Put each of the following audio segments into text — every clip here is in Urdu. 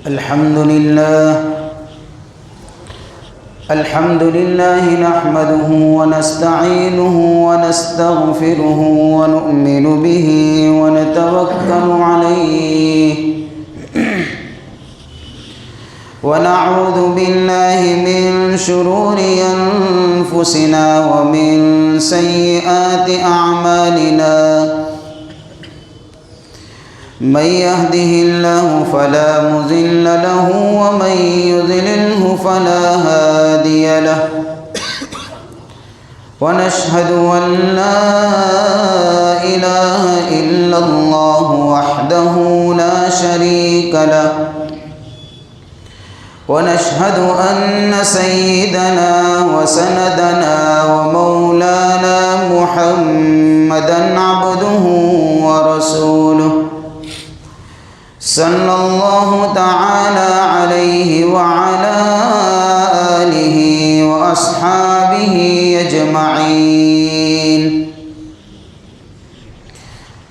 الحمد لله نحمده ونستعينه ونستغفره ونؤمن به ونتوكل عليه ونعوذ بالله من شرور أنفسنا ومن سيئات أعمالنا من يهده الله فلا مضل له ومن يضلله فلا هادي له ونشهد أن لا إله إلا الله وحده لا شريك له ونشهد أن سيدنا وسندنا ومولانا محمدا عبده ورسوله صلى الله تعالى عليه وعلى آله وأصحابه أجمعين.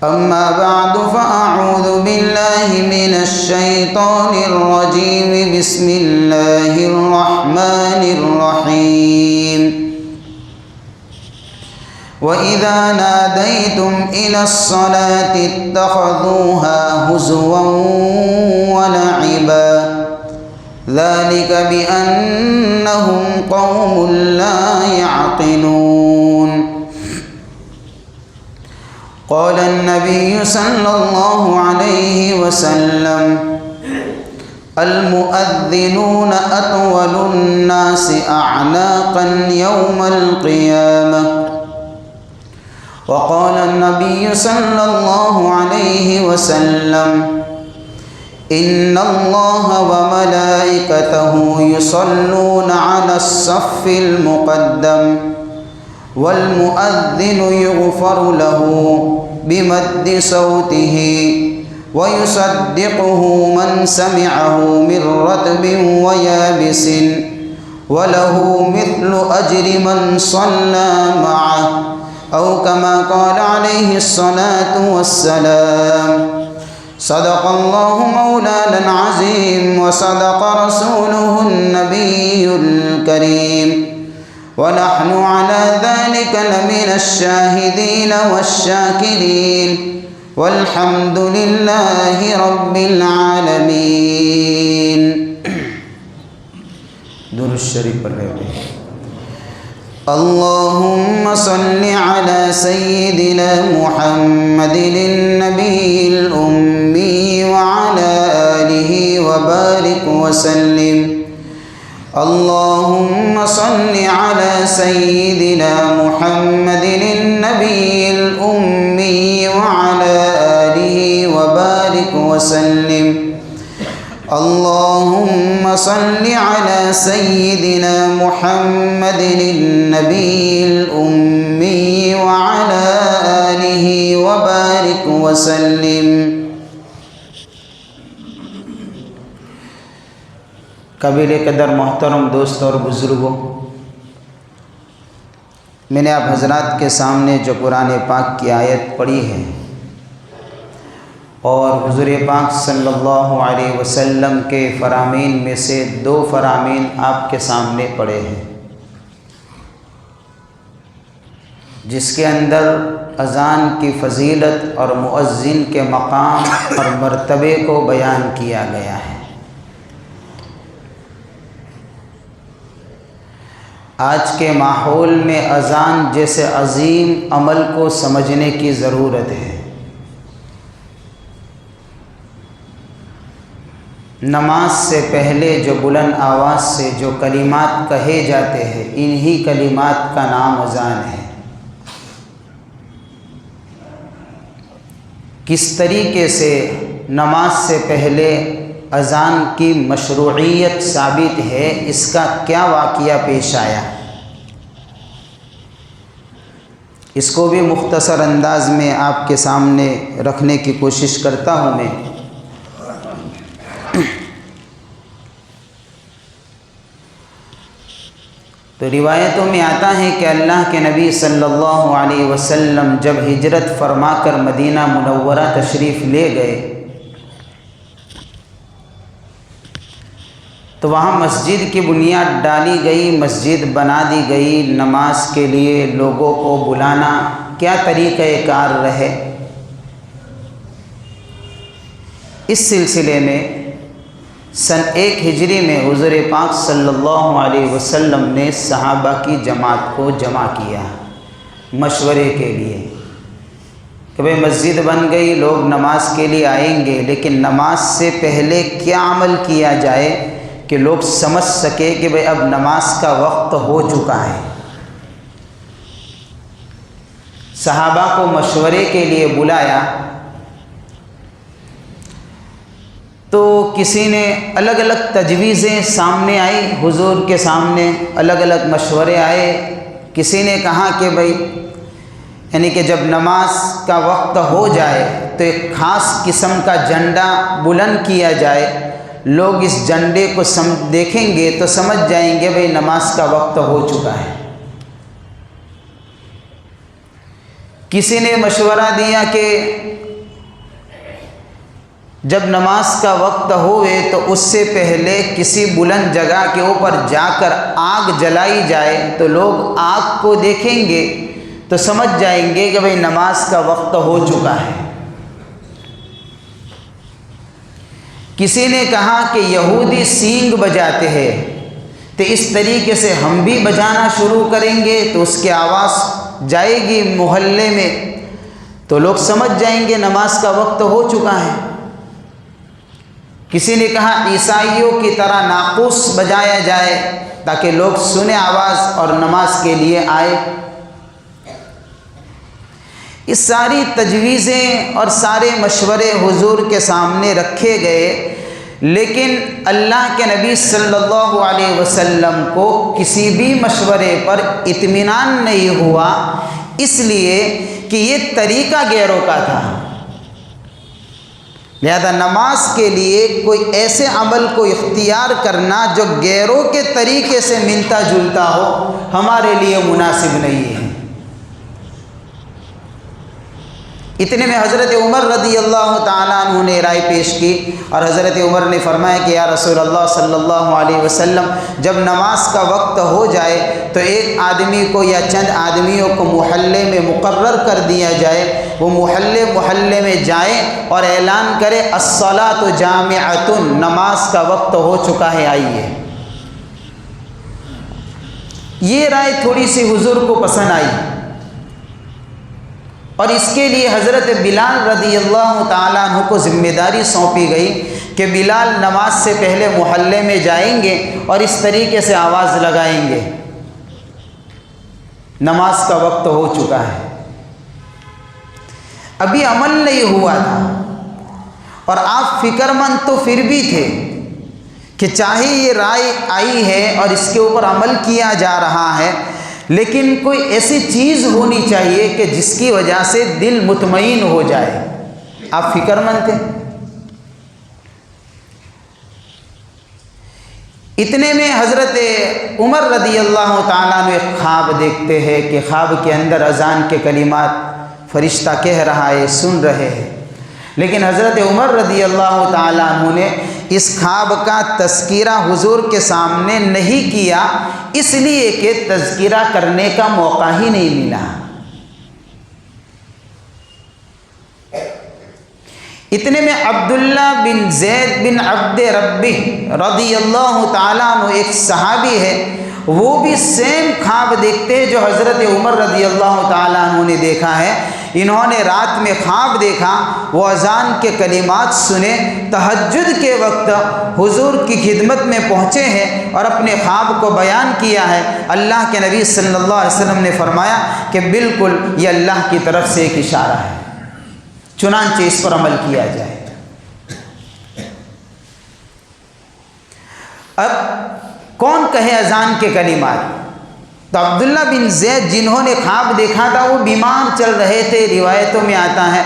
أما بعد فأعوذ بالله من الشيطان الرجيم. بسم الله الرحمن الرحيم. وإذا ناديتم إلى الصلاة اتخذوها هزوا ولعبا ذلك بأنهم قوم لا يعقلون. قال النبي صلى الله عليه وسلم: المؤذنون أطول الناس أعناقا يوم القيامة. وقال النبي صلى الله عليه وسلم: إن الله وملائكته يصلون على الصف المقدم والمؤذن يغفر له بمد صوته ويصدقه من سمعه من رطب ويابس وله مثل أجر من صلى معه أو كما قال عليه الصلاة والسلام. صدق الله مولانا العظيم وصدق رسوله النبي الكريم ونحن على ذلك لمن الشاهدين والشاكرين والحمد لله رب العالمين. درود الشریف پڑھ رہے ہیں. اللهم صل على سيدنا محمد النبي الأمي وعلى آله وبارك وسلم. اللهم صل على سيدنا محمد النبي الأمي وعلى آله وبارك وسلم. اللهم صل على سيدنا محمد النبي الأمي وعلى آله وبارك وسلم. قابل قدر محترم دوست اور بزرگوں، میں نے آپ حضرات کے سامنے جو قرآن پاک کی آیت پڑھی ہے اور حضور پاک صلی اللہ علیہ وسلم کے فرامین میں سے 2 فرامین آپ کے سامنے پڑے ہیں، جس کے اندر اذان کی فضیلت اور مؤذن کے مقام اور مرتبے کو بیان کیا گیا ہے. آج کے ماحول میں اذان جیسے عظیم عمل کو سمجھنے کی ضرورت ہے. نماز سے پہلے جو بلند آواز سے جو کلمات کہے جاتے ہیں، انہی کلمات کا نام اذان ہے. کس طریقے سے نماز سے پہلے اذان کی مشروعیت ثابت ہے، اس کا کیا واقعہ پیش آیا، اس کو بھی مختصر انداز میں آپ کے سامنے رکھنے کی کوشش کرتا ہوں میں. تو روایتوں میں آتا ہے کہ اللہ کے نبی صلی اللہ علیہ وسلم جب ہجرت فرما کر مدینہ منورہ تشریف لے گئے تو وہاں مسجد کی بنیاد ڈالی گئی، مسجد بنا دی گئی، نماز کے لیے لوگوں کو بلانا کیا طریقہ کار رہے۔ اس سلسلے میں سن 1 ہجری میں حضور پاک صلی اللہ علیہ وسلم نے صحابہ کی جماعت کو جمع کیا مشورے کے لیے کہ بھئی مسجد بن گئی، لوگ نماز کے لیے آئیں گے، لیکن نماز سے پہلے کیا عمل کیا جائے کہ لوگ سمجھ سکے کہ بھئی اب نماز کا وقت ہو چکا ہے۔ صحابہ کو مشورے کے لیے بلایا تو کسی نے الگ الگ تجویزیں سامنے آئی، حضور کے سامنے الگ الگ مشورے آئے۔ کسی نے کہا کہ بھئی یعنی کہ جب نماز کا وقت ہو جائے تو ایک خاص قسم کا جھنڈا بلند کیا جائے، لوگ اس جھنڈے کو دیکھیں گے تو سمجھ جائیں گے بھئی نماز کا وقت ہو چکا ہے۔ کسی نے مشورہ دیا کہ جب نماز کا وقت ہوئے تو اس سے پہلے کسی بلند جگہ کے اوپر جا کر آگ جلائی جائے تو لوگ آگ کو دیکھیں گے تو سمجھ جائیں گے کہ بھئی نماز کا وقت ہو چکا ہے۔ کسی نے کہا کہ یہودی سینگ بجاتے ہیں تو اس طریقے سے ہم بھی بجانا شروع کریں گے تو اس کی آواز جائے گی محلے میں تو لوگ سمجھ جائیں گے نماز کا وقت ہو چکا ہے۔ کسی نے کہا عیسائیوں کی طرح ناقوس بجایا جائے تاکہ لوگ سنیں آواز اور نماز کے لیے آئے۔ اس ساری تجویزیں اور سارے مشورے حضور کے سامنے رکھے گئے، لیکن اللہ کے نبی صلی اللہ علیہ وسلم کو کسی بھی مشورے پر اطمینان نہیں ہوا، اس لیے کہ یہ طریقہ غیروں کا تھا۔ لہذا نماز کے لیے کوئی ایسے عمل کو اختیار کرنا جو غیروں کے طریقے سے ملتا جلتا ہو ہمارے لیے مناسب نہیں ہے۔ اتنے میں حضرت عمر رضی اللہ تعالیٰ عنہ نے رائے پیش کی اور حضرت عمر نے فرمایا کہ یا رسول اللہ صلی اللہ علیہ وسلم، جب نماز کا وقت ہو جائے تو ایک آدمی کو یا چند آدمیوں کو محلے میں مقرر کر دیا جائے، وہ محلے میں جائیں اور اعلان کرے الصلاۃ جامعۃ، نماز کا وقت ہو چکا ہے، آئیے۔ یہ رائے تھوڑی سی حضور کو پسند آئی اور اس کے لیے حضرت بلال رضی اللہ تعالیٰ عنہ کو ذمہ داری سونپی گئی کہ بلال نماز سے پہلے محلے میں جائیں گے اور اس طریقے سے آواز لگائیں گے نماز کا وقت ہو چکا ہے۔ ابھی عمل نہیں ہوا تھا اور آپ فکر مند تو پھر بھی تھے کہ چاہے یہ رائے آئی ہے اور اس کے اوپر عمل کیا جا رہا ہے، لیکن کوئی ایسی چیز ہونی چاہیے کہ جس کی وجہ سے دل مطمئن ہو جائے۔ آپ فکر مند تھے۔ اتنے میں حضرت عمر رضی اللہ تعالیٰ عنہ ایک خواب دیکھتے ہیں کہ خواب کے اندر اذان کے کلمات فرشتہ کہہ رہا ہے، سن رہے ہیں، لیکن حضرت عمر رضی اللہ تعالیٰ عنہ نے اس خواب کا تذکرہ حضور کے سامنے نہیں کیا، اس لیے کہ تذکرہ کرنے کا موقع ہی نہیں ملا۔ اتنے میں عبداللہ بن زید بن عبد ربہ رضی اللہ تعالیٰ عنہ ایک صحابی ہے، وہ بھی سیم خواب دیکھتے ہیں جو حضرت عمر رضی اللہ تعالیٰ عنہ نے دیکھا ہے۔ انہوں نے رات میں خواب دیکھا، وہ اذان کے کلمات سنے، تہجد کے وقت حضور کی خدمت میں پہنچے ہیں اور اپنے خواب کو بیان کیا ہے۔ اللہ کے نبی صلی اللہ علیہ وسلم نے فرمایا کہ بالکل یہ اللہ کی طرف سے ایک اشارہ ہے، چنانچہ اس پر عمل کیا جائے۔ اب کون کہے اذان کے کلمات؟ تو عبداللہ بن زید جنہوں نے خواب دیکھا تھا وہ بیمار چل رہے تھے، روایتوں میں آتا ہے،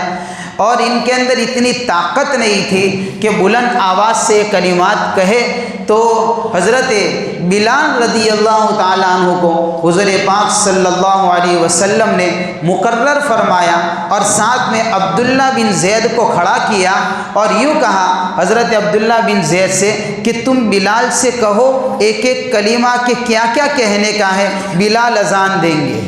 اور ان کے اندر اتنی طاقت نہیں تھی کہ بلند آواز سے کلمات کہے، تو حضرت بلال رضی اللہ تعالیٰ عنہ کو حضور پاک صلی اللہ علیہ وسلم نے مقرر فرمایا اور ساتھ میں عبداللہ بن زید کو کھڑا کیا اور یوں کہا حضرت عبداللہ بن زید سے کہ تم بلال سے کہو ایک ایک کلمہ کہ کیا کیا کہنے کا ہے، بلال اذان دیں گے۔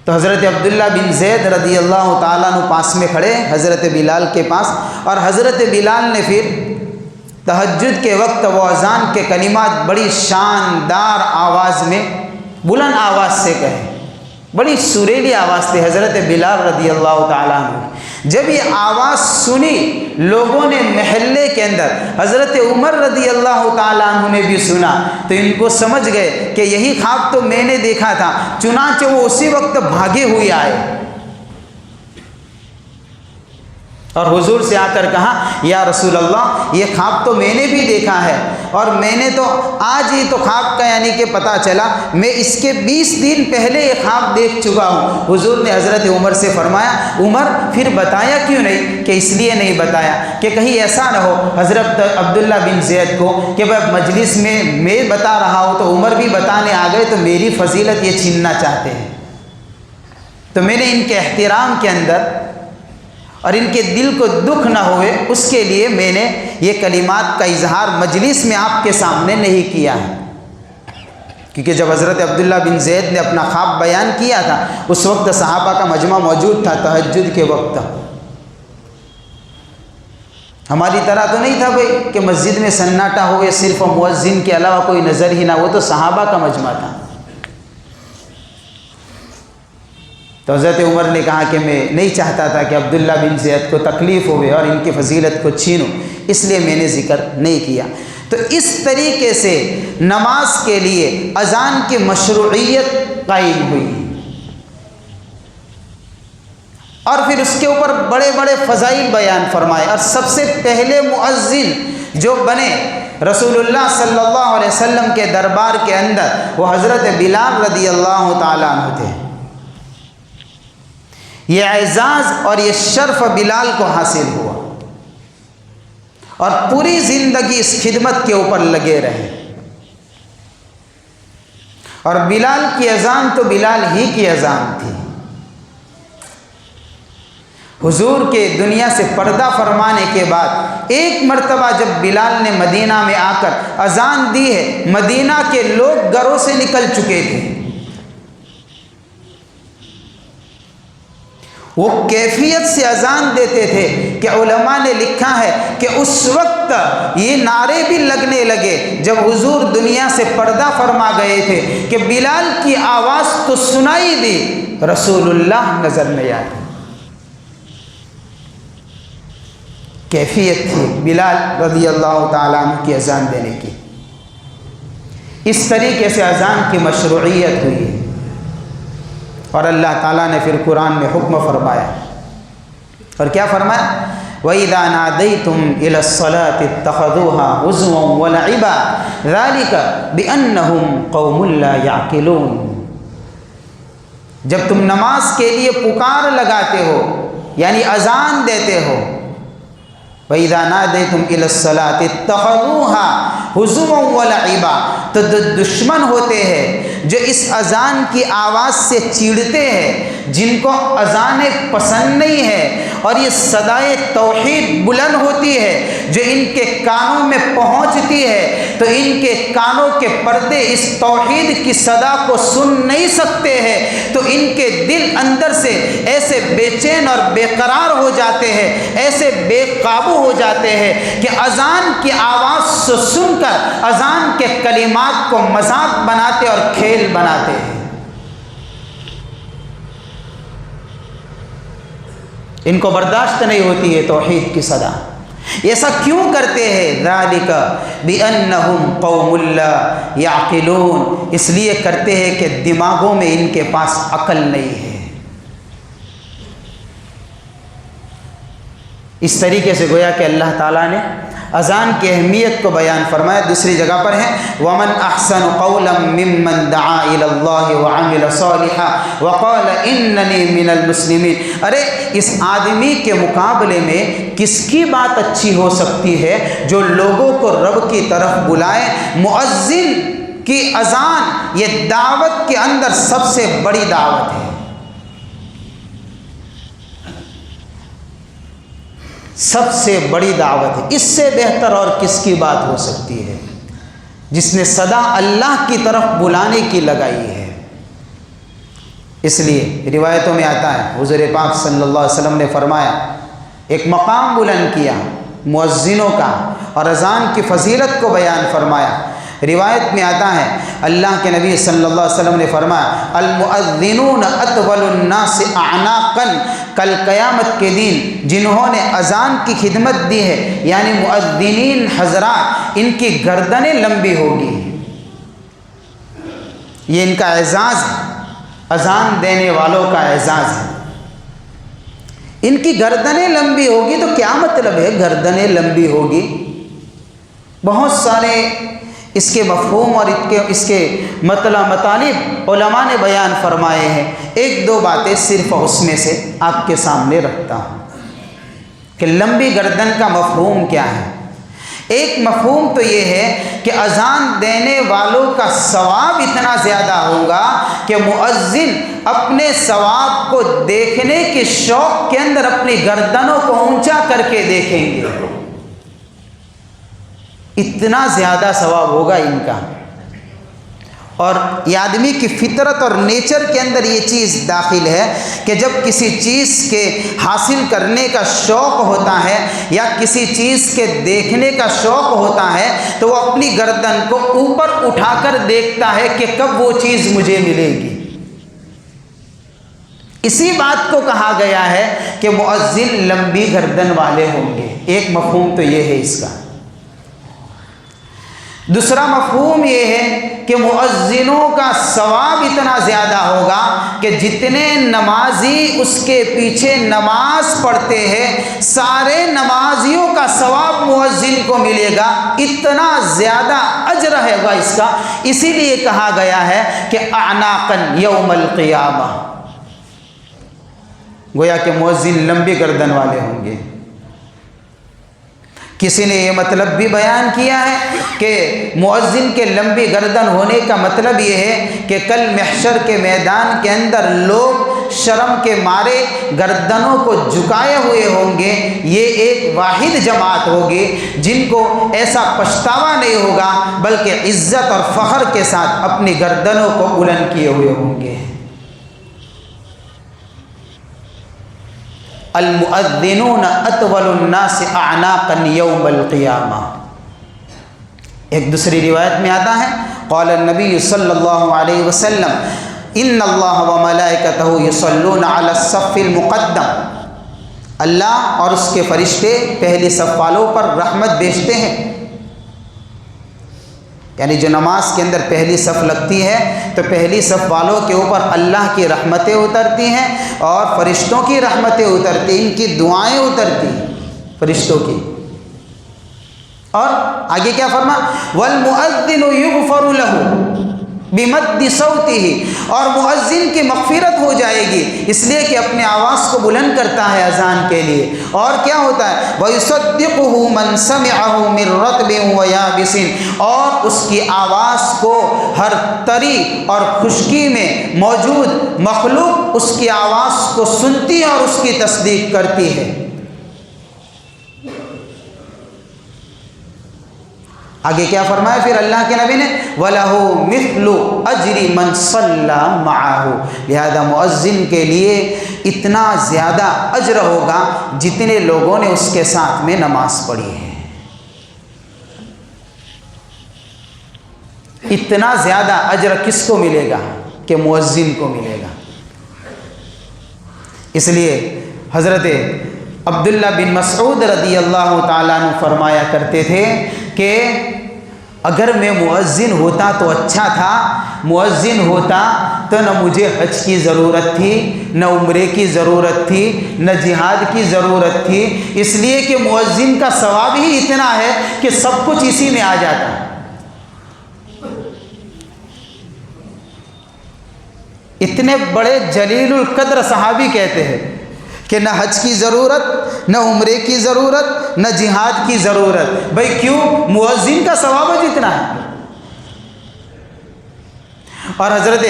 تو حضرت عبداللہ بن زید رضی اللہ تعالیٰ عنہ پاس میں کھڑے حضرت بلال کے پاس، اور حضرت بلال نے پھر تہجد کے وقت وہ اذان کے کلمات بڑی شاندار آواز میں بلند آواز سے کہے، بڑی سریلی آواز تھی حضرت بلال رضی اللہ تعالیٰ عنہ۔ جب یہ آواز سنی لوگوں نے محلے کے اندر، حضرت عمر رضی اللہ تعالیٰ عنہ نے بھی سنا تو ان کو سمجھ گئے کہ یہی خواب تو میں نے دیکھا تھا، چنانچہ وہ اسی وقت بھاگے ہوئے آئے اور حضور سے آ کر کہا یا رسول اللہ یہ خواب تو میں نے بھی دیکھا ہے، اور میں نے تو آج ہی تو خواب کا یعنی کہ پتہ چلا، میں اس کے 20 دن پہلے یہ خواب دیکھ چکا ہوں۔ حضور نے حضرت عمر سے فرمایا عمر پھر بتایا کیوں نہیں؟ کہ اس لیے نہیں بتایا کہ کہیں ایسا نہ ہو حضرت عبداللہ بن زید کو کہ میں مجلس میں بتا رہا ہوں تو عمر بھی بتانے آ گئے تو میری فضیلت یہ چھیننا چاہتے ہیں۔ تو میں نے ان کے احترام کے اندر اور ان کے دل کو دکھ نہ ہوئے اس کے لیے میں نے یہ کلمات کا اظہار مجلس میں آپ کے سامنے نہیں کیا ہے، کیونکہ جب حضرت عبداللہ بن زید نے اپنا خواب بیان کیا تھا اس وقت صحابہ کا مجمع موجود تھا تہجد کے وقت۔ ہماری طرح تو نہیں تھا بھائی کہ مسجد میں سناٹا ہوئے صرف مؤذن کے علاوہ کوئی نظر ہی نہ، وہ تو صحابہ کا مجمع تھا۔ تو حضرت عمر نے کہا کہ میں نہیں چاہتا تھا کہ عبداللہ بن زید کو تکلیف ہوئے اور ان کی فضیلت کو چھینوں، اس لیے میں نے ذکر نہیں کیا۔ تو اس طریقے سے نماز کے لیے اذان کی مشروعیت قائم ہوئی، اور پھر اس کے اوپر بڑے بڑے فضائل بیان فرمائے، اور سب سے پہلے مؤذن جو بنے رسول اللہ صلی اللہ علیہ وسلم کے دربار کے اندر وہ حضرت بلال رضی اللہ تعالیٰ عنہ تھے۔ یہ اعزاز اور یہ شرف بلال کو حاصل ہوا اور پوری زندگی اس خدمت کے اوپر لگے رہے، اور بلال کی اذان تو بلال ہی کی اذان تھی۔ حضور کے دنیا سے پردہ فرمانے کے بعد ایک مرتبہ جب بلال نے مدینہ میں آ کر اذان دی ہے، مدینہ کے لوگ گھروں سے نکل چکے تھے، وہ کیفیت سے اذان دیتے تھے کہ علماء نے لکھا ہے کہ اس وقت یہ نعرے بھی لگنے لگے جب حضور دنیا سے پردہ فرما گئے تھے کہ بلال کی آواز تو سنائی دی، رسول اللہ نظر نہیں آئے۔ کیفیت تھی بلال رضی اللہ تعالیٰ عنہ کی اذان دینے کی۔ اس طریقے سے اذان کی مشروعیت ہوئی ہے، اور اللہ تعالیٰ نے پھر قرآن میں حکم فرمایا، اور کیا فرمایا؟ وَإِذَا نَادَيْتُمْ إِلَى الصَّلَاةِ اتَّخَذُوهَا هُزُوًا وَلَعِبًا ذَلِكَ بِأَنَّهُمْ قَوْمٌ لَا يَعْقِلُونَ۔ جب تم نماز کے لیے پکار لگاتے ہو یعنی اذان دیتے ہو، وَإِذَا نَادَيْتُمْ إِلَى الصَّلَاةِ اتَّخَذُوهَا هُزُوًا وَلَعِبًا، تو دشمن ہوتے ہیں جو اس اذان کی آواز سے چیڑتے ہیں، جن کو اذانیں پسند نہیں ہے اور یہ صدائے توحید بلند ہوتی ہے جو ان کے کانوں میں پہنچتی ہے تو ان کے کانوں کے پردے اس توحید کی صدا کو سن نہیں سکتے ہیں، تو ان کے دل اندر سے ایسے بے چین اور بے قرار ہو جاتے ہیں، ایسے بے قابو ہو جاتے ہیں کہ اذان کی آواز سے سن کر اذان کے کلمات کو مذاق بناتے اور کھیل بناتے ہیں۔ ان کو برداشت نہیں ہوتی ہے توحید کی صدا۔ ایسا کیوں کرتے ہیں؟ ذالک بأنہم قوم لا یعقلون، اس لیے کرتے ہیں کہ دماغوں میں ان کے پاس عقل نہیں ہے۔ اس طریقے سے گویا کہ اللہ تعالیٰ نے اذان کی اہمیت کو بیان فرمایا۔ دوسری جگہ پر ہے وَمَنْ أَحْسَنُ قَوْلًا مِّمَّنْ دَعَا إِلَى اللَّهِ وَعَمِلَ صَالِحًا وَقَالَ إِنَّنِي مِنَ الْمُسْلِمِينَ۔ ارے اس آدمی کے مقابلے میں کس کی بات اچھی ہو سکتی ہے جو لوگوں کو رب کی طرف بلائے۔ مؤذن کی اذان یہ دعوت کے اندر سب سے بڑی دعوت ہے، سب سے بڑی دعوت ہے۔ اس سے بہتر اور کس کی بات ہو سکتی ہے جس نے صدا اللہ کی طرف بلانے کی لگائی ہے۔ اس لیے روایتوں میں آتا ہے حضور پاک صلی اللہ علیہ وسلم نے فرمایا، ایک مقام بلند کیا مؤذنوں کا اور اذان کی فضیلت کو بیان فرمایا۔ روایت میں آتا ہے اللہ کے نبی صلی اللہ علیہ وسلم نے فرمایا المؤذنون اطول الناس اعناقا، کل قیامت کے دن جنہوں نے اذان کی خدمت دی ہے یعنی مؤذنین حضرات، ان کی گردنیں لمبی ہوگی۔ یہ ان کا اعزاز ہے، اذان دینے والوں کا اعزاز ہے، ان کی گردنیں لمبی ہوگی۔ تو کیا مطلب ہے گردنیں لمبی ہوگی؟ بہت سارے اس کے مفہوم اور اس کے مطالب علماء نے بیان فرمائے ہیں۔ ایک دو باتیں صرف اس میں سے آپ کے سامنے رکھتا ہوں کہ لمبی گردن کا مفہوم کیا ہے۔ ایک مفہوم تو یہ ہے کہ اذان دینے والوں کا ثواب اتنا زیادہ ہوگا کہ مؤذن اپنے ثواب کو دیکھنے کے شوق کے اندر اپنی گردنوں کو اونچا کر کے دیکھیں گے، اتنا زیادہ ثواب ہوگا ان کا۔ اور یہ آدمی کی فطرت اور نیچر کے اندر یہ چیز داخل ہے کہ جب کسی چیز کے حاصل کرنے کا شوق ہوتا ہے یا کسی چیز کے دیکھنے کا شوق ہوتا ہے تو وہ اپنی گردن کو اوپر اٹھا کر دیکھتا ہے کہ کب وہ چیز مجھے ملے گی۔ اسی بات کو کہا گیا ہے کہ مؤذن لمبی گردن والے ہوں گے۔ ایک مفہوم تو یہ ہے اس کا۔ دوسرا مفہوم یہ ہے کہ مؤذنوں کا ثواب اتنا زیادہ ہوگا کہ جتنے نمازی اس کے پیچھے نماز پڑھتے ہیں سارے نمازیوں کا ثواب مؤذن کو ملے گا، اتنا زیادہ اجر ہے گا اس کا۔ اسی لیے کہا گیا ہے کہ اعناقاً یوم القیامہ، گویا کہ مؤذن لمبی گردن والے ہوں گے۔ کسی نے یہ مطلب بھی بیان کیا ہے کہ مؤذن کے لمبی گردن ہونے کا مطلب یہ ہے کہ کل محشر کے میدان کے اندر لوگ شرم کے مارے گردنوں کو جھکائے ہوئے ہوں گے۔ یہ ایک واحد جماعت ہوگی جن کو ایسا پچھتاوا نہیں ہوگا بلکہ عزت اور فخر کے ساتھ اپنی گردنوں کو بلند کیے ہوئے ہوں گے۔ المؤذنون اطول الناس اعناقا یوم القیامہ۔ ایک دوسری روایت میں آتا ہے قال النبی صلی اللہ علیہ وسلم ان اللہ وملائکتہ یصلون علی الصف المقدم، اللہ اور اس کے فرشتے پہلی صف والوں پر رحمت بھیجتے ہیں۔ یعنی جو نماز کے اندر پہلی صف لگتی ہے تو پہلی صف والوں کے اوپر اللہ کی رحمتیں اترتی ہیں اور فرشتوں کی رحمتیں اترتی، ان کی دعائیں اترتی فرشتوں کی۔ اور آگے کیا فرما والمؤذن یغفر له بمد صوته، اور مؤذن کی مغفرت ہو جائے گی اس لیے کہ اپنے آواز کو بلند کرتا ہے اذان کے لیے۔ اور کیا ہوتا ہے وَيُصَدِّقُهُ مَنْ سَمِعَهُ مِنْ رَطْبٍ وَيَابِسٍ، اور اس کی آواز کو ہر طری اور خشکی میں موجود مخلوق اس کی آواز کو سنتی ہے اور اس کی تصدیق کرتی ہے۔ آگے کیا فرمایا پھر اللہ کے نبی نے وَلَهُ مِثْلُ أَجْرِ مَنْ صَلَّى مَعَهُ، لہذا مؤذن کے لیے اتنا زیادہ اجر ہوگا جتنے لوگوں نے اس کے ساتھ میں نماز پڑھی ہے۔ اتنا زیادہ اجر کس کو ملے گا کہ مؤذن کو ملے گا۔ اس لیے حضرت عبداللہ بن مسعود رضی اللہ تعالیٰ عنہ فرمایا کرتے تھے کہ اگر میں مؤذن ہوتا تو اچھا تھا، مؤذن ہوتا تو نہ مجھے حج کی ضرورت تھی، نہ عمرے کی ضرورت تھی، نہ جہاد کی ضرورت تھی، اس لیے کہ مؤذن کا ثواب ہی اتنا ہے کہ سب کچھ اسی میں آ جاتا ہے۔ اتنے بڑے جلیل القدر صحابی کہتے ہیں کہ نہ حج کی ضرورت، نہ عمرے کی ضرورت، نہ جہاد کی ضرورت۔ بھئی کیوں؟ مؤذن کا ثواب جتنا ہے۔ اور حضرت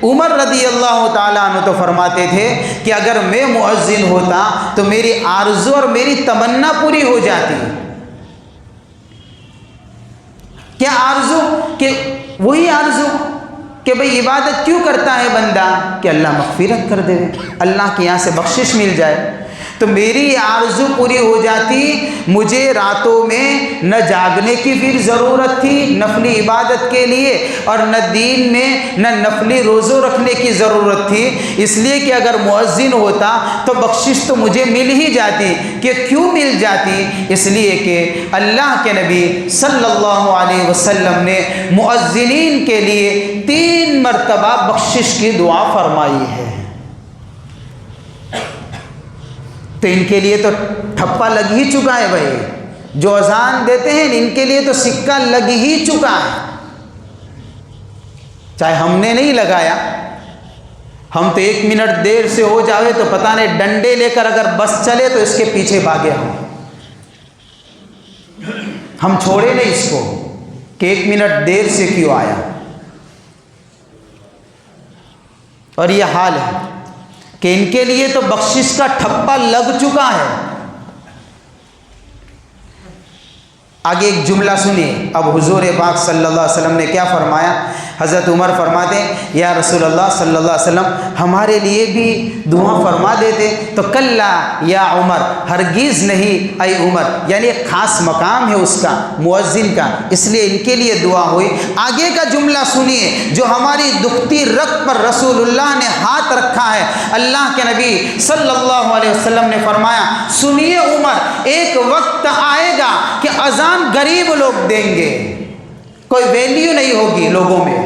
عمر رضی اللہ تعالیٰ عنہ تو فرماتے تھے کہ اگر میں مؤذن ہوتا تو میری آرزو اور میری تمنا پوری ہو جاتی۔ کیا آرزو؟ کہ وہی آرزو کہ بھئی عبادت کیوں کرتا ہے بندہ؟ کہ اللہ مغفرت کر دے، اللہ کے یہاں سے بخشش مل جائے۔ تو میری آرزو پوری ہو جاتی، مجھے راتوں میں نہ جاگنے کی پھر ضرورت تھی نفلی عبادت کے لیے، اور نہ دین میں نہ نفلی روزوں رکھنے کی ضرورت تھی، اس لیے کہ اگر مؤذن ہوتا تو بخشش تو مجھے مل ہی جاتی۔ کہ کیوں مل جاتی؟ اس لیے کہ اللہ کے نبی صلی اللہ علیہ وسلم نے مؤذنین کے لیے 3 مرتبہ بخشش کی دعا فرمائی ہے۔ تو ان کے لیے تو ٹھپا لگ ہی چکا ہے بھائی، جو اذان دیتے ہیں ان کے لیے تو سکہ لگ ہی چکا ہے، چاہے ہم نے نہیں لگایا۔ ہم تو 1 منٹ دیر سے ہو جاوے تو پتہ نہیں ڈنڈے لے کر اگر بس چلے تو اس کے پیچھے بھاگے ہم چھوڑے نہیں اس کو کہ 1 منٹ دیر سے کیوں آیا۔ اور یہ حال ہے کہ ان کے لیے تو بخشش کا ٹھپا لگ چکا ہے۔ آگے ایک جملہ سنیے، اب حضور پاک صلی اللہ علیہ وسلم نے کیا فرمایا۔ حضرت عمر فرماتے ہیں یا رسول اللہ صلی اللہ علیہ وسلم ہمارے لیے بھی دعا فرما دیتے۔ تو کلا یا عمر، ہرگز نہیں اے عمر، یعنی ایک خاص مقام ہے اس کا، مؤذن کا، اس لیے ان کے لیے دعا ہوئی۔ آگے کا جملہ سنیے جو ہماری دکھتی رگ پر رسول اللہ نے ہاتھ رکھا ہے۔ اللہ کے نبی صلی اللہ علیہ وسلم نے فرمایا سنیے عمر، ایک وقت آئے گا کہ اذان غریب لوگ دیں گے، کوئی ویلیو نہیں ہوگی لوگوں میں۔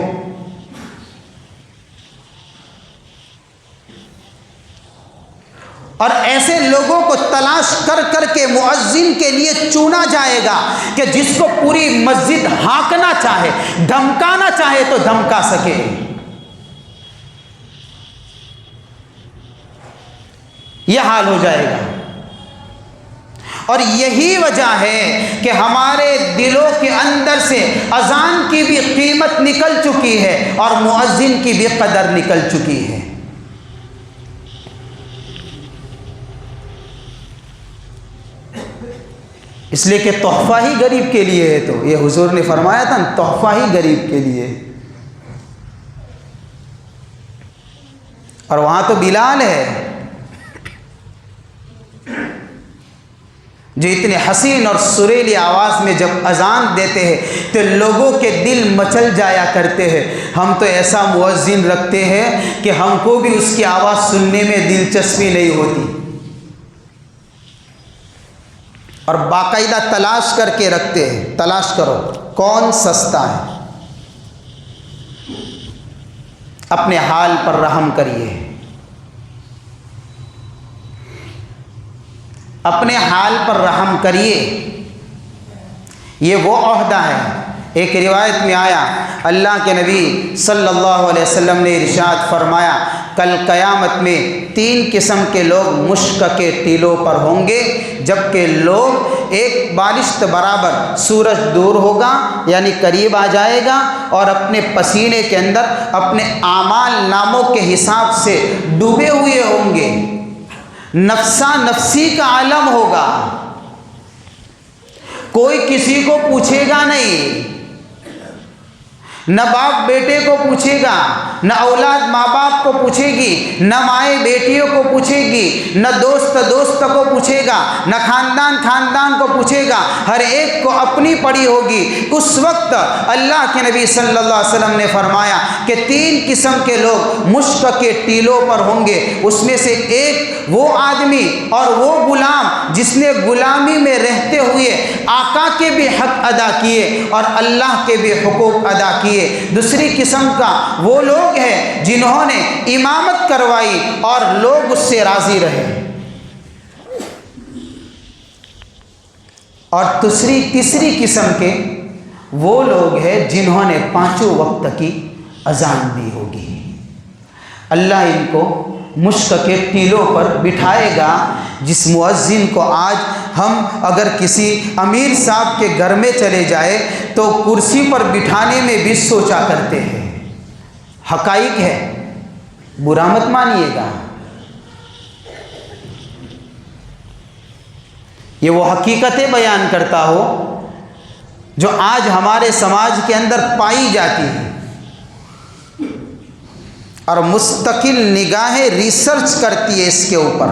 اور ایسے لوگوں کو تلاش کر کر کے مؤذن کے لیے چنا جائے گا کہ جس کو پوری مسجد ہانکنا چاہے، دھمکانا چاہے تو دھمکا سکے۔ یہ حال ہو جائے گا۔ اور یہی وجہ ہے کہ ہمارے دلوں کے اندر سے اذان کی بھی قیمت نکل چکی ہے اور مؤذن کی بھی قدر نکل چکی ہے۔ اس لیے کہ تحفہ ہی غریب کے لیے ہے، تو یہ حضور نے فرمایا تھا تحفہ ہی غریب کے لیے۔ اور وہاں تو بلال ہے جو اتنے حسین اور سریلی آواز میں جب اذان دیتے ہیں تو لوگوں کے دل مچل جایا کرتے ہیں۔ ہم تو ایسا مؤذن رکھتے ہیں کہ ہم کو بھی اس کی آواز سننے میں دلچسپی نہیں ہوتی، اور باقاعدہ تلاش کر کے رکھتے ہیں، تلاش کرو کون سستا ہے۔ اپنے حال پر رحم کریے، اپنے حال پر رحم کریے، یہ وہ عہدہ ہے۔ ایک روایت میں آیا اللہ کے نبی صلی اللہ علیہ وسلم نے ارشاد فرمایا کل قیامت میں 3 قسم کے لوگ مشک کے ٹیلوں پر ہوں گے، جبکہ لوگ ایک بالشت برابر سورج دور ہوگا یعنی قریب آ جائے گا، اور اپنے پسینے کے اندر اپنے اعمال ناموں کے حساب سے ڈوبے ہوئے ہوں گے۔ نفسا نفسی کا عالم ہوگا، کوئی کسی کو پوچھے گا نہیں، نہ باپ بیٹے کو پوچھے گا، نہ اولاد ماں باپ کو پوچھے گی، نہ مائیں بیٹیوں کو پوچھے گی، نہ دوست دوست کو پوچھے گا، نہ خاندان خاندان کو پوچھے گا، ہر ایک کو اپنی پڑی ہوگی۔ اس وقت اللہ کے نبی صلی اللہ علیہ وسلم نے فرمایا کہ 3 قسم کے لوگ مشک کے ٹیلوں پر ہوں گے۔ اس میں سے ایک وہ آدمی اور وہ غلام جس نے غلامی میں رہتے ہوئے آقا کے بھی حق ادا کیے اور اللہ کے بھی حقوق ادا کیے۔ دوسری قسم کا وہ لوگ ہیں جنہوں نے امامت کروائی اور لوگ اس سے راضی رہے۔ اور تیسری قسم کے وہ لوگ ہیں جنہوں نے 5 وقت کی اذان دی ہوگی۔ اللہ ان کو مشک کے ٹیلوں پر بٹھائے گا۔ جس مؤذن کو آج ہم اگر کسی امیر صاحب کے گھر میں چلے جائے تو کرسی پر بٹھانے میں بھی سوچا کرتے ہیں۔ حقائق ہے، برا مت مانیے گا، یہ وہ حقیقتیں بیان کرتا ہو جو آج ہمارے سماج کے اندر پائی جاتی ہیں، اور مستقل نگاہیں ریسرچ کرتی ہے اس کے اوپر۔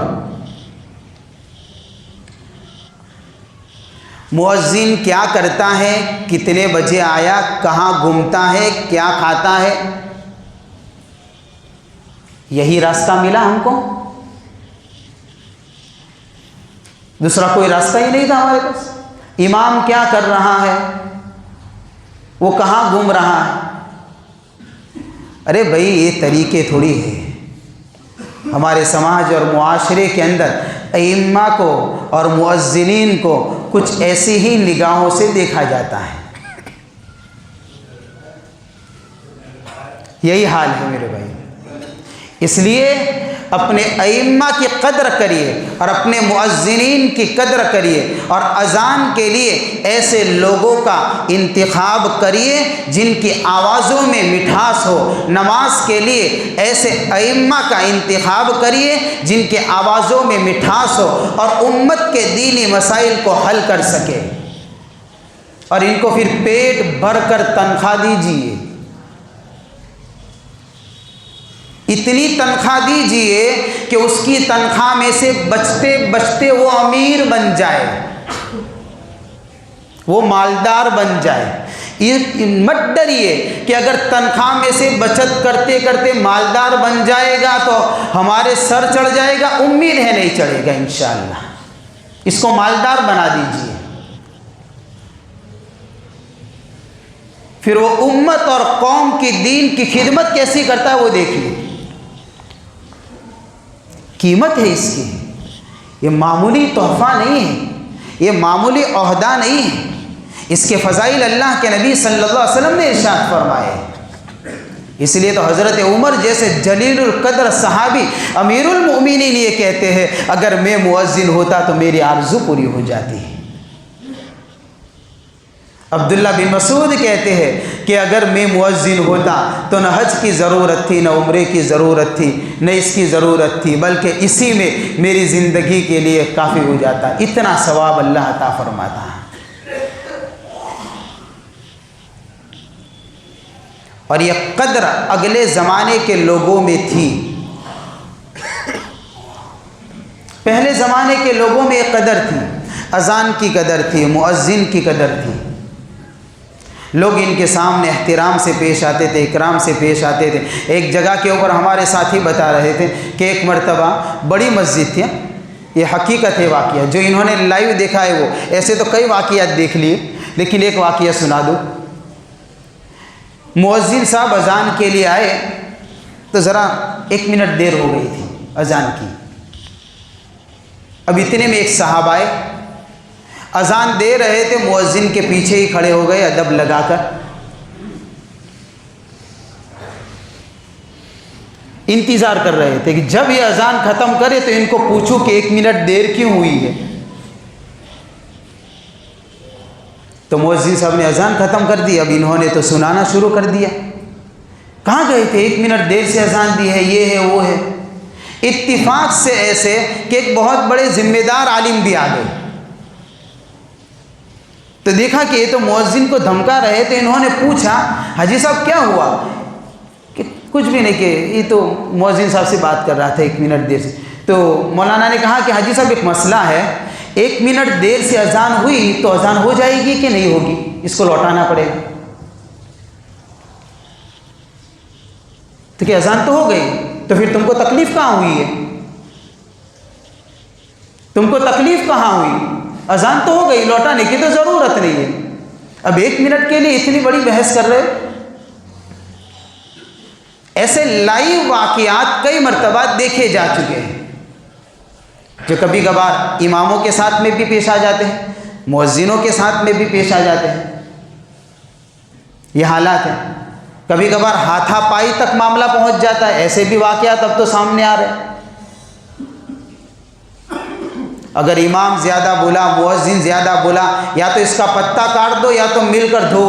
مؤذن کیا کرتا ہے، کتنے بجے آیا، کہاں گھومتا ہے، کیا کھاتا ہے، یہی راستہ ملا ہم کو، دوسرا کوئی راستہ ہی نہیں تھا ہمارے پاس۔ امام کیا کر رہا ہے، وہ کہاں گھوم رہا ہے، ارے بھائی یہ طریقے تھوڑی ہے۔ ہمارے سماج اور معاشرے کے اندر ائمہ کو اور مؤذنین کو کچھ ایسی ہی نگاہوں سے دیکھا جاتا ہے۔ یہی حال ہے میرے بھائی، اس لیے اپنے ائمہ کی قدر کریے اور اپنے مؤذنین کی قدر کریے، اور اذان کے لیے ایسے لوگوں کا انتخاب کریے جن کی آوازوں میں مٹھاس ہو۔ نماز کے لیے ایسے ائمہ کا انتخاب کریے جن کے آوازوں میں مٹھاس ہو اور امت کے دینی مسائل کو حل کر سکے، اور ان کو پھر پیٹ بھر کر تنخواہ دیجیے، اتنی تنخواہ دیجئے کہ اس کی تنخواہ میں سے بچتے بچتے وہ امیر بن جائے، وہ مالدار بن جائے۔ مت ڈریے کہ اگر تنخواہ میں سے بچت کرتے کرتے مالدار بن جائے گا تو ہمارے سر چڑھ جائے گا، امید ہے نہیں چڑھے گا انشاءاللہ۔ اس کو مالدار بنا دیجئے، پھر وہ امت اور قوم کی دین کی خدمت کیسی کرتا ہے وہ دیکھیے۔ قیمت ہے اس کی، یہ معمولی تحفہ نہیں ہے، یہ معمولی عہدہ نہیں ہے، اس کے فضائل اللہ کے نبی صلی اللہ علیہ وسلم نے ارشاد فرمائے۔ اس لیے تو حضرت عمر جیسے جلیل القدر صحابی امیر المؤمنین یہ کہتے ہیں اگر میں مؤذن ہوتا تو میری آرزو پوری ہو جاتی ہے۔ عبداللہ بن مسعود کہتے ہیں کہ اگر میں مؤذن ہوتا تو نہ حج کی ضرورت تھی، نہ عمرے کی ضرورت تھی، نہ اس کی ضرورت تھی، بلکہ اسی میں میری زندگی کے لیے کافی ہو جاتا، اتنا ثواب اللہ عطا فرماتا ہے۔ اور یہ قدر اگلے زمانے کے لوگوں میں تھی، پہلے زمانے کے لوگوں میں یہ قدر تھی، اذان کی قدر تھی، مؤذن کی قدر تھی، لوگ ان کے سامنے احترام سے پیش آتے تھے، اکرام سے پیش آتے تھے۔ ایک جگہ کے اوپر ہمارے ساتھی بتا رہے تھے کہ ایک مرتبہ بڑی مسجد تھی، یہ حقیقت ہے واقعہ، جو انہوں نے لائیو دیکھا ہے وہ، ایسے تو کئی واقعات دیکھ لیے لیکن ایک واقعہ سنا دوں۔ مؤذن صاحب اذان کے لیے آئے تو ذرا 1 منٹ دیر ہو گئی تھی اذان کی، اب اتنے میں ایک صاحب آئے، اذان دے رہے تھے، مؤذن کے پیچھے ہی کھڑے ہو گئے ادب لگا کر، انتظار کر رہے تھے کہ جب یہ اذان ختم کرے تو ان کو پوچھو کہ 1 منٹ دیر کیوں ہوئی ہے۔ تو مؤذن صاحب نے اذان ختم کر دی، اب انہوں نے تو سنانا شروع کر دیا، کہاں گئے تھے، 1 منٹ دیر سے اذان دی ہے، یہ ہے وہ ہے۔ اتفاق سے ایسے کہ ایک بہت بڑے ذمہ دار عالم بھی آ گئے، تو دیکھا کہ یہ تو مؤذن کو دھمکا رہے، تو انہوں نے پوچھا حاجی صاحب کیا ہوا، کہ کچھ بھی نہیں کہ یہ تو مؤذن صاحب سے بات کر رہا تھا 1 منٹ دیر سے. تو مولانا نے کہا کہ حاجی صاحب ایک مسئلہ ہے، 1 منٹ دیر سے اذان ہوئی تو اذان ہو جائے گی کہ نہیں ہوگی؟ اس کو لوٹانا پڑے گا. تو کہ اذان تو ہو گئی، تو پھر تم کو تکلیف کہاں ہوئی ہے؟ تم کو تکلیف کہاں ہوئی؟ اذان تو ہو گئی، لوٹانے کی تو ضرورت نہیں ہے. اب 1 منٹ کے لیے اتنی بڑی بحث کر رہے. ایسے لائیو واقعات کئی مرتبہ دیکھے جا چکے ہیں جو کبھی کبھار اماموں کے ساتھ میں بھی پیش آ جاتے ہیں، مؤذنوں کے ساتھ میں بھی پیش آ جاتے ہیں. یہ حالات ہیں. کبھی کبھار ہاتھا پائی تک معاملہ پہنچ جاتا ہے. ایسے بھی واقعات اب تو سامنے آ رہے ہیں. اگر امام زیادہ بولا، مؤذن زیادہ بولا، یا تو اس کا پتہ کاٹ دو یا تو مل کر دھو.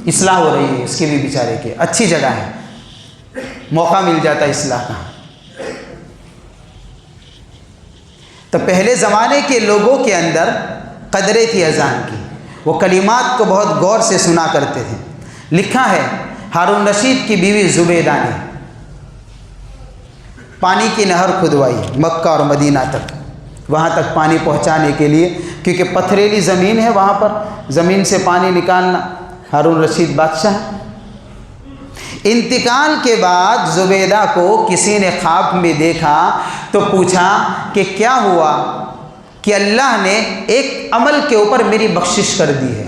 اصلاح ہو رہی ہے اس کی بھی بیچارے کی، اچھی جگہ ہے، موقع مل جاتا ہے اصلاح کا. تو پہلے زمانے کے لوگوں کے اندر قدرے تھی اذان کی. وہ کلمات کو بہت غور سے سنا کرتے تھے. لکھا ہے ہارون رشید کی بیوی زبیدہ نے پانی کی نہر کھدوائی مکہ اور مدینہ تک، وہاں تک پانی پہنچانے کے لیے، کیونکہ پتھریلی زمین ہے وہاں پر، زمین سے پانی نکالنا. ہارون رشید بادشاہ. انتقال کے بعد زبیدہ کو کسی نے خواب میں دیکھا تو پوچھا کہ کیا ہوا؟ کہ اللہ نے ایک عمل کے اوپر میری بخشش کر دی ہے.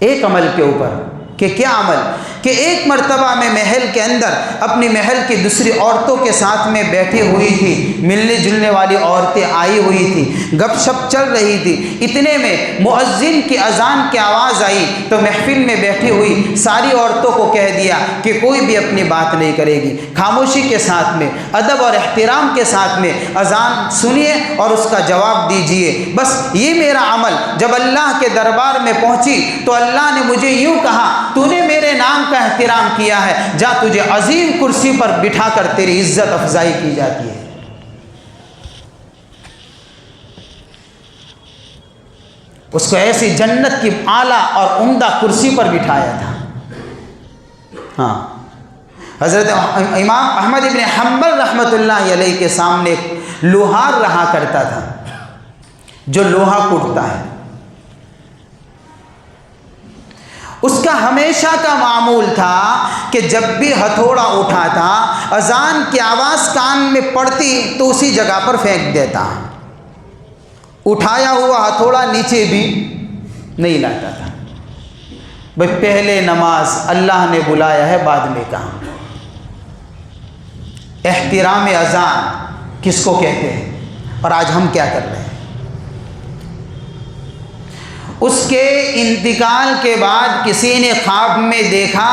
ایک عمل کے اوپر. کہ کیا عمل؟ کہ ایک مرتبہ میں محل کے اندر اپنی محل کی دوسری عورتوں کے ساتھ میں بیٹھی ہوئی تھی، ملنے جلنے والی عورتیں آئی ہوئی تھی، گپ شپ چل رہی تھی. اتنے میں مؤذن کی اذان کی آواز آئی تو محفل میں بیٹھی ہوئی ساری عورتوں کو کہہ دیا کہ کوئی بھی اپنی بات نہیں کرے گی، خاموشی کے ساتھ میں، ادب اور احترام کے ساتھ میں اذان سنیے اور اس کا جواب دیجئے. بس یہ میرا عمل. جب اللہ کے دربار میں پہنچی تو اللہ نے مجھے یوں کہا، تو نے میرے نام کا احترام کیا ہے، جا تجھے عظیم کرسی پر بٹھا کر تیری عزت افزائی کی جاتی ہے. اس کو ایسی جنت کی اعلیٰ اور عمدہ کرسی پر بٹھایا تھا. ہاں، حضرت امام احمد ابن حنبل رحمۃ اللہ علیہ کے سامنے لوہار رہا کرتا تھا جو لوہا کوٹتا ہے. اس کا ہمیشہ کا معمول تھا کہ جب بھی ہتھوڑا اٹھاتا، اذان کی آواز کان میں پڑتی تو اسی جگہ پر پھینک دیتا. اٹھایا ہوا ہتھوڑا نیچے بھی نہیں لاتا تھا. بھئی پہلے نماز اللہ نے بلایا ہے، بعد میں کہاں. احترام اذان کس کو کہتے ہیں اور آج ہم کیا کر رہے ہیں؟ اس کے انتقال کے بعد کسی نے خواب میں دیکھا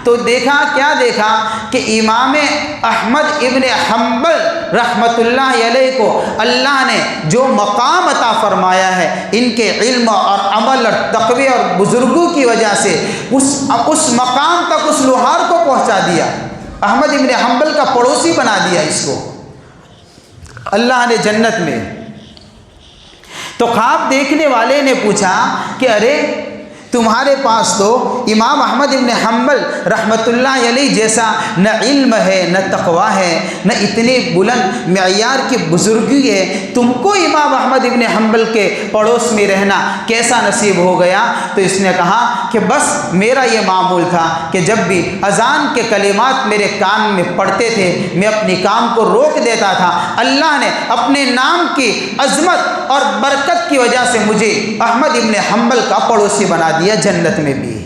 تو کیا دیکھا کہ امام احمد ابن حنبل رحمۃ اللہ علیہ کو اللہ نے جو مقام عطا فرمایا ہے ان کے علم اور عمل اور تقوی اور بزرگوں کی وجہ سے اس مقام تک اس لوہار کو پہنچا دیا. احمد ابن حنبل کا پڑوسی بنا دیا اس کو اللہ نے جنت میں. تو خواب دیکھنے والے نے پوچھا کہ ارے تمہارے پاس تو امام احمد ابن حنبل رحمۃ اللہ علیہ جیسا نہ علم ہے، نہ تقوی ہے، نہ اتنی بلند معیار کی بزرگی ہے، تم کو امام احمد ابن حنبل کے پڑوس میں رہنا کیسا نصیب ہو گیا؟ تو اس نے کہا کہ بس میرا یہ معمول تھا کہ جب بھی اذان کے کلمات میرے کان میں پڑتے تھے میں اپنی کام کو روک دیتا تھا. اللہ نے اپنے نام کی عظمت اور برکت کی وجہ سے مجھے احمد ابن حنبل کا پڑوسی بنا دیا جنت میں بھی.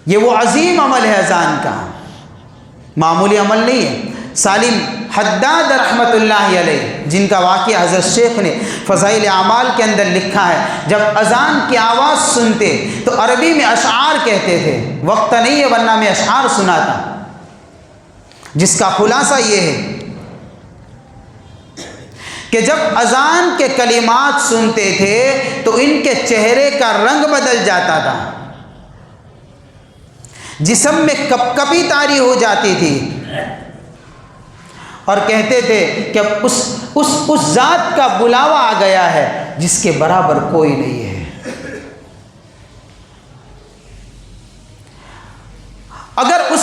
یہ وہ عظیم عمل ہے اذان کا، معمولی عمل نہیں ہے. سالم حداد رحمۃ اللہ علیہ جن کا واقعہ حضرت شیخ نے فضائل اعمال کے اندر لکھا ہے، جب اذان کی آواز سنتے تو عربی میں اشعار کہتے تھے. وقت نہیں ہے ورنہ میں اشعار سناتا، جس کا خلاصہ یہ ہے کہ جب اذان کے کلمات سنتے تھے تو ان کے چہرے کا رنگ بدل جاتا تھا، جسم میں کپکپی طاری ہو جاتی تھی، اور کہتے تھے کہ اس ذات کا بلاوا آ گیا ہے جس کے برابر کوئی نہیں ہے.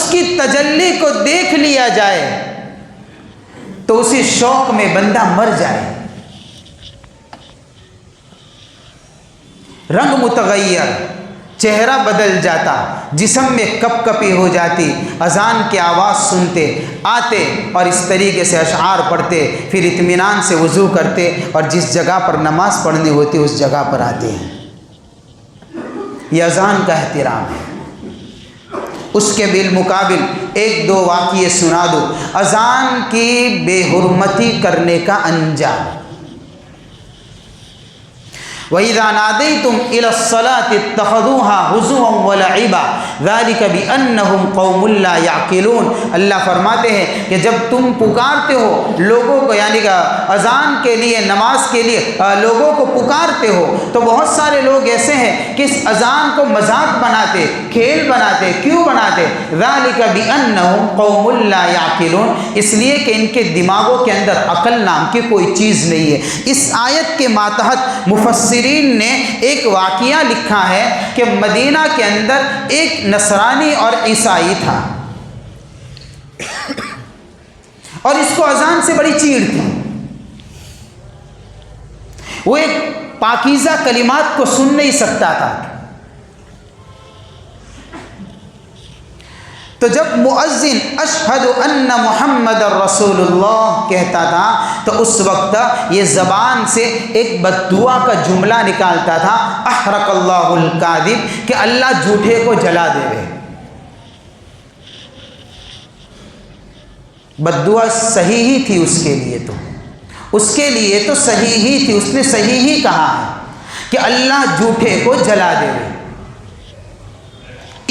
اس کی تجلی کو دیکھ لیا جائے تو اسی شوق میں بندہ مر جائے. رنگ متغیر، چہرہ بدل جاتا، جسم میں کپ کپی ہو جاتی، اذان کی آواز سنتے آتے اور اس طریقے سے اشعار پڑھتے، پھر اطمینان سے وضو کرتے اور جس جگہ پر نماز پڑھنی ہوتی اس جگہ پر آتے ہیں. یہ اذان کا احترام ہے. اس کے بالمقابل ایک دو واقعے سنا دو اذان کی بے حرمتی کرنے کا انجام. وَإِذَا نَادَيْتُمْ إِلَى الصَّلَاةِ اتَّخَذُوهَا هُزُوًا وَلَعِبًا ذَلِكَ بِأَنَّهُمْ قَوْمٌ لَّا يَعْقِلُونَ. اللہ فرماتے ہیں کہ جب تم پکارتے ہو لوگوں کو، یعنی کہ اذان کے لیے، نماز کے لیے لوگوں کو پکارتے ہو، تو بہت سارے لوگ ایسے ہیں کہ اس اذان کو مذاق بناتے، کھیل بناتے. کیوں بناتے؟ ذَلِكَ بِأَنَّهُمْ قَوْمٌ لَّا يَعْقِلُونَ، اس لیے کہ ان کے دماغوں کے اندر عقل نام کی کوئی چیز نہیں ہے. اس آیت کے ماتحت مفسرین نے ایک واقعہ لکھا ہے کہ مدینہ کے اندر ایک نصرانی اور عیسائی تھا اور اس کو اذان سے بڑی چیڑ تھی. وہ ایک پاکیزہ کلمات کو سن نہیں سکتا تھا. تو جب مؤذن اشہد ان محمد رسول اللہ کہتا تھا تو اس وقت یہ زبان سے ایک بد دعا کا جملہ نکالتا تھا، احرق اللہ الکاذب، کہ اللہ جھوٹے کو جلا دے. بد دعا صحیح ہی تھی اس کے لیے، تو اس کے لیے تو صحیح ہی تھی، اس نے صحیح ہی کہا ہے کہ اللہ جھوٹے کو جلا دے.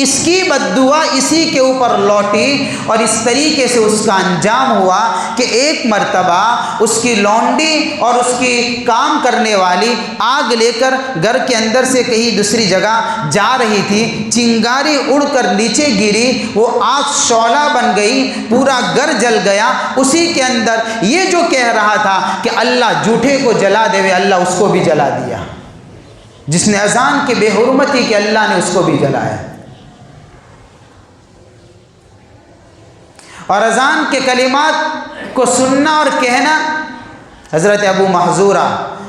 اس کی بد دعا اسی کے اوپر لوٹی اور اس طریقے سے اس کا انجام ہوا کہ ایک مرتبہ اس کی لونڈی اور اس کی کام کرنے والی آگ لے کر گھر کے اندر سے کہیں دوسری جگہ جا رہی تھی. چنگاری اڑ کر نیچے گری، وہ آگ شعلہ بن گئی، پورا گھر جل گیا. اسی کے اندر یہ جو کہہ رہا تھا کہ اللہ جھوٹے کو جلا دے، اللہ اس کو بھی جلا دیا. جس نے اذان کی بے حرمتی کی، اللہ نے اس کو بھی جلایا. اور اذان کے کلمات کو سننا اور کہنا، حضرت ابو محذورہ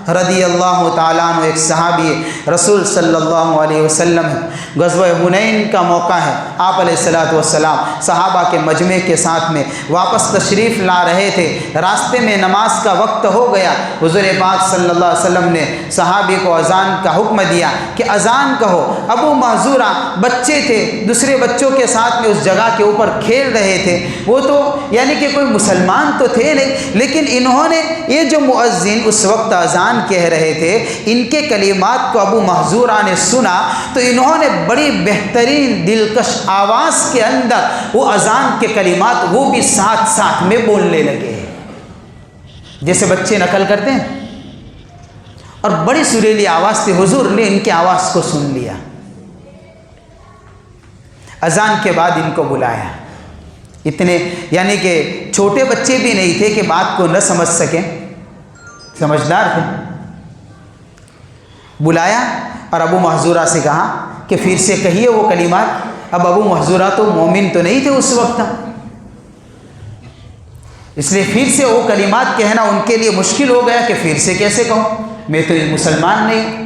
رضی اللہ تعالیٰ عنہ ایک صحابی رسول صلی اللہ علیہ وسلم ہے. غزوہ حنین کا موقع ہے، آپ علیہ الصلوۃ والسلام صحابہ کے مجمع کے ساتھ میں واپس تشریف لا رہے تھے. راستے میں نماز کا وقت ہو گیا. حضور پاک صلی اللہ علیہ وسلم نے صحابی کو اذان کا حکم دیا کہ اذان کہو. ابو محذورہ بچے تھے، دوسرے بچوں کے ساتھ میں اس جگہ کے اوپر کھیل رہے تھے. وہ تو یعنی کہ کوئی مسلمان تو تھے نہیں، لیکن انہوں نے یہ جو مؤذن اس وقت اذان کہہ رہے تھے، ان کے کلمات کو ابو محذورہ نے سنا تو انہوں نے بڑی بہترین دلکش آواز کے اندر وہ اذان کے کلمات وہ بھی ساتھ ساتھ میں بولنے لگے، جیسے بچے نقل کرتے ہیں. اور بڑی سریلی آواز تھی. حضور نے ان کی آواز کو سن لیا. اذان کے بعد ان کو بلایا. اتنے یعنی کہ چھوٹے بچے بھی نہیں تھے کہ بات کو نہ سمجھ سکیں، سمجھدار تھے. بلایا اور ابو محذورہ سے کہا کہ پھر سے کہیے وہ کلمات. اب ابو محذورہ تو مومن تو نہیں تھے اس وقت، اس لیے پھر سے وہ کلمات کہنا ان کے لیے مشکل ہو گیا کہ پھر سے کیسے کہوں، میں تو مسلمان نہیں.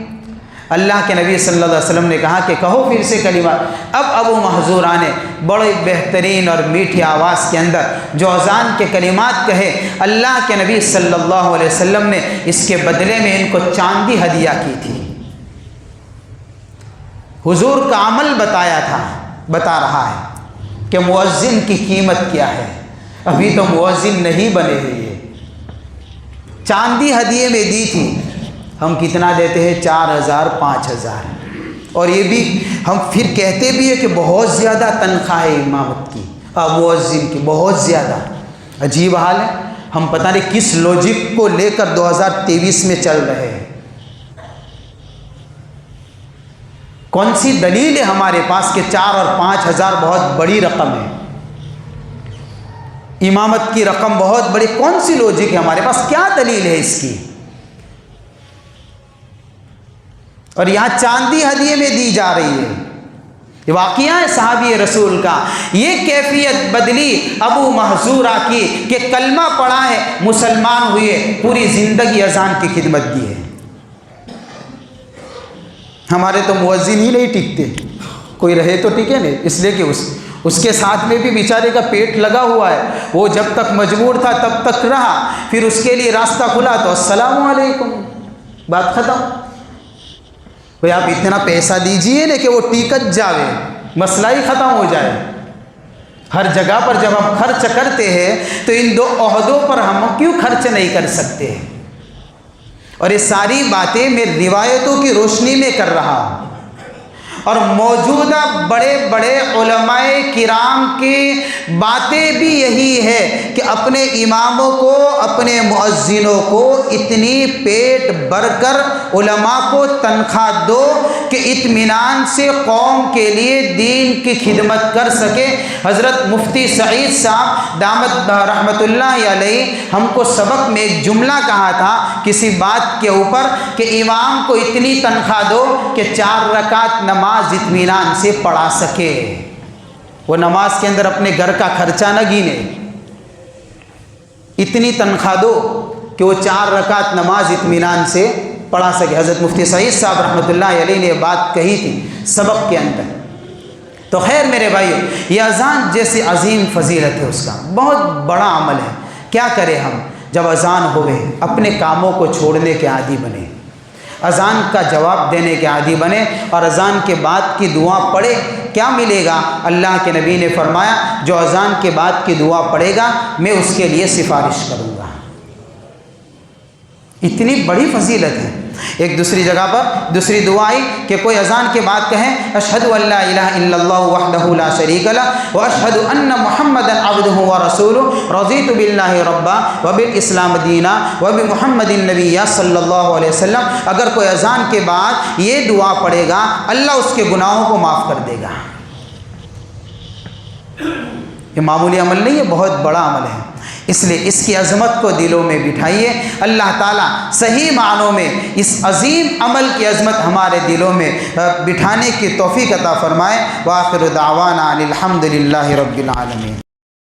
اللہ کے نبی صلی اللہ علیہ وسلم نے کہا کہ کہو پھر سے کلمات. اب ابو محذورہ نے بڑے بہترین اور میٹھی آواز کے اندر جو اذان کے کلمات کہے، اللہ کے نبی صلی اللہ علیہ وسلم نے اس کے بدلے میں ان کو چاندی ہدیہ کی تھی. حضور کا عمل بتا رہا ہے کہ مؤذن کی قیمت کیا ہے. ابھی تو مؤذن نہیں بنے ہوئے، چاندی ہدیے میں دی تھی. ہم کتنا دیتے ہیں؟ 4,000 5,000. اور یہ بھی ہم پھر کہتے بھی ہیں کہ بہت زیادہ تنخواہ ہے امامت کی، مؤذن کی بہت زیادہ. عجیب حال ہے. ہم پتہ نہیں کس لوجک کو لے کر 2023 میں چل رہے ہیں. کون سی دلیل ہے ہمارے پاس کہ 4 اور 5,000 بہت بڑی رقم ہے؟ امامت کی رقم بہت بڑی، کون سی لوجک ہے ہمارے پاس؟ کیا دلیل ہے اس کی؟ اور یہاں چاندی ہدیے میں دی جا رہی ہے. یہ واقعہ ہے صحابی رسول کا. یہ کیفیت بدلی ابو محذورہ کی کہ کلمہ پڑھا ہے، مسلمان ہوئے، پوری زندگی اذان کی خدمت دی ہے. ہمارے تو مؤذن ہی نہیں ٹکتے، کوئی رہے تو ٹکے نہیں، اس لیے کہ اس کے ساتھ میں بھی بیچارے کا پیٹ لگا ہوا ہے. وہ جب تک مجبور تھا تب تک رہا، پھر اس کے لیے راستہ کھلا تو السلام علیکم، بات ختم. بھئی آپ اتنا پیسہ دیجئے نا کہ وہ ٹکٹ جاوے، مسئلہ ہی ختم ہو جائے. ہر جگہ پر جب ہم خرچ کرتے ہیں تو ان دو عہدوں پر ہم کیوں خرچ نہیں کر سکتے؟ اور یہ ساری باتیں میں روایتوں کی روشنی میں کر رہا ہوں، اور موجودہ بڑے بڑے علماء کرام کی باتیں بھی یہی ہے کہ اپنے اماموں کو، اپنے مؤذنوں کو اتنی پیٹ بھر کر علماء کو تنخواہ دو کہ اطمینان سے قوم کے لیے دین کی خدمت کر سکے. حضرت مفتی سعید صاحب دامت رحمت اللہ علیہ ہم کو سبق میں ایک جملہ کہا تھا کسی بات کے اوپر کہ امام کو اتنی تنخواہ دو کہ 4 رکعت نماز اطمینان سے پڑھا سکے. وہ نماز کے اندر اپنے گھر کا خرچہ نہ گینے، اتنی تنخواہ دو کہ وہ 4 رکعت نماز اطمینان سے پڑھا سکے. حضرت مفتی سعید صاحب رحمۃ اللہ علیہ نے بات کہی تھی سبق کے اندر. تو خیر میرے بھائیو، یہ اذان جیسی عظیم فضیلت ہے، اس کا بہت بڑا عمل ہے. کیا کرے ہم جب اذان ہوئے اپنے کاموں کو چھوڑنے کے عادی بنے، اذان کا جواب دینے کے عادی بنے، اور اذان کے بعد کی دعا پڑھے. کیا ملے گا؟ اللہ کے نبی نے فرمایا جو اذان کے بعد کی دعا پڑھے گا میں اس کے لیے سفارش کروں گا. اتنی بڑی فضیلت ہے. ایک دوسری جگہ پر دوسری دعا آئی کہ کوئی اذان کے بعد کہیں اشہد ان لا الہ الا اللہ وحدہ لا شریک لہ واشہد ان محمدا عبدہ ورسولہ رضیت باللہ ربا وبالاسلام دینا وبمحمد النبی صلی اللہ علیہ وسلم. اگر کوئی اذان کے بعد یہ دعا پڑھے گا اللہ اس کے گناہوں کو معاف کر دے گا. یہ معمولی عمل نہیں ہے، بہت بڑا عمل ہے. اس لیے اس کی عظمت کو دلوں میں بٹھائیے. اللہ تعالیٰ صحیح معنوں میں اس عظیم عمل کی عظمت ہمارے دلوں میں بٹھانے کی توفیق عطا فرمائے. وآخر دعوانا الحمد للہ رب العالمین.